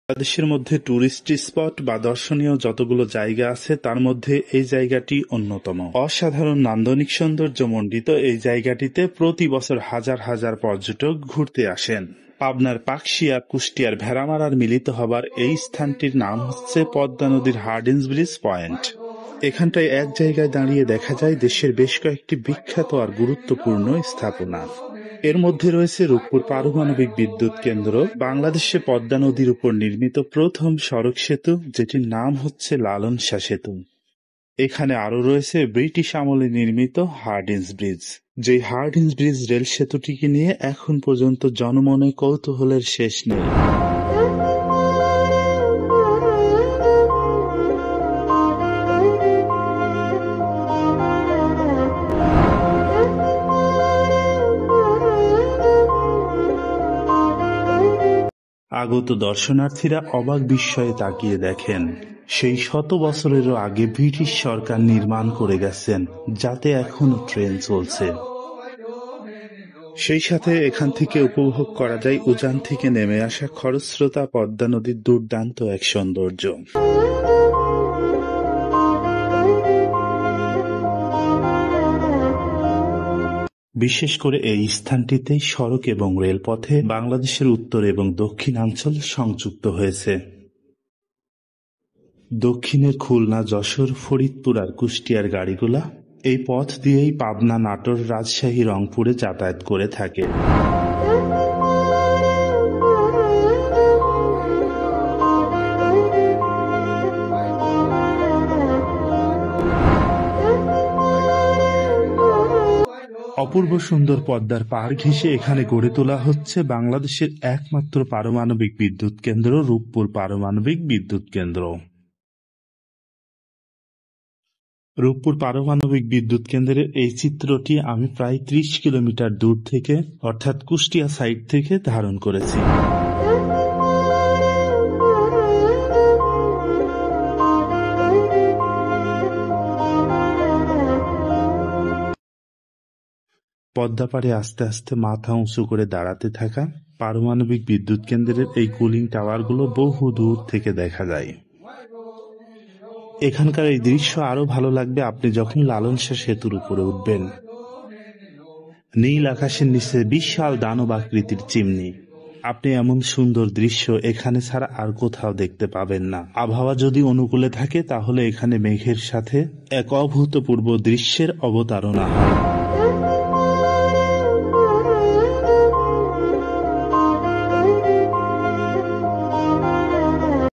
বাংলাদেশের মধ্যে tourist spot বা দর্শনীয় যতগুলো জায়গা আছে তার মধ্যে এই জায়গাটি অন্যতম। অসাধারণ নান্দনিক সৌন্দর্যমণ্ডিত এই জায়গাটিতে প্রতি বছর হাজার হাজার পর্যটক ঘুরতে আসেন। পাবনার পাকশিয়া, কুষ্টিয়ার ভেড়ামারার মিলিত হবার এই স্থানটির নাম হচ্ছে পদ্মা নদীর হার্ডিঞ্জ ব্রিজ পয়েন্ট। এখানটায় এক জায়গায় দাঁড়িয়ে দেখা যায় দেশের বেশ কয়েকটি বিখ্যাত আর গুরুত্বপূর্ণ স্থাপনা। এর মধ্যে রয়েছে রূপপুর পারমাণবিক বিদ্যুৎ কেন্দ্র, বাংলাদেশে পদ্মা নদীর উপর নির্মিত প্রথম সড়ক সেতু যেটির নাম হচ্ছে লালন শাহ সেতু। এখানে আরো রয়েছে ব্রিটিশ আমলে নির্মিত হার্ডিঞ্জ ব্রিজ। যে হার্ডিঞ্জ ব্রিজ রেল সেতুটিকে নিয়ে এখন পর্যন্ত জনমনে কৌতূহলের শেষ নেই। আগত দর্শনার্থীরা অবাক বিস্ময়ে তাকিয়ে দেখেন সেই শত বছরেরও আগে ব্রিটিশ সরকার নির্মাণ করে গেছেন, যাতে এখনো ট্রেন চলছে। সেই সাথে এখান থেকে উপভোগ করা যায় উজান থেকে নেমে আসা খরস্রোতা পদ্মা নদীর দুর্দান্ত এক সৌন্দর্য। বিশেষ করে এই স্থানটিতেই সড়ক এবং রেলপথে বাংলাদেশের উত্তর এবং দক্ষিণাঞ্চল সংযুক্ত হয়েছে। দক্ষিণের খুলনা, যশোর, ফরিদপুর আর কুষ্টিয়ার গাড়িগুলা এই পথ দিয়েই পাবনা, নাটোর, রাজশাহী, রংপুরে যাতায়াত করে থাকে। অপূর্ব সুন্দর পদ্মার পাড় ঘেঁষে এখানে গড়ে তোলা হচ্ছে বাংলাদেশের একমাত্র পারমাণবিক বিদ্যুৎ কেন্দ্র, রূপপুর পারমাণবিক বিদ্যুৎ কেন্দ্র। রূপপুর পারমাণবিক বিদ্যুৎ কেন্দ্রের এই চিত্রটি আমি প্রায় ৩০ কিলোমিটার দূর থেকে, অর্থাৎ কুষ্টিয়া সাইড থেকে ধারণ করেছি। পদ্মা পাড়ে আস্তে আস্তে মাথা উঁচু করে দাঁড়াতে থাকা পারমাণবিক বিদ্যুৎ কেন্দ্রের এই কুলিং টাওয়ারগুলো বহু দূর থেকে দেখা যায়। এখানকার এই দৃশ্য আরো ভালো লাগবে আপনি যখন লালন শাহ সেতুর উপরে উঠবেন। নীল আকাশের নিচে বিশাল দানব আকৃতির চিমনি। আপনি এমন সুন্দর দৃশ্য এখানে ছাড়া আর কোথাও দেখতে পাবেন না। আবহাওয়া যদি অনুকূলে থাকে তাহলে এখানে মেঘের সাথে এক অভূতপূর্ব দৃশ্যের অবতারণা হয়।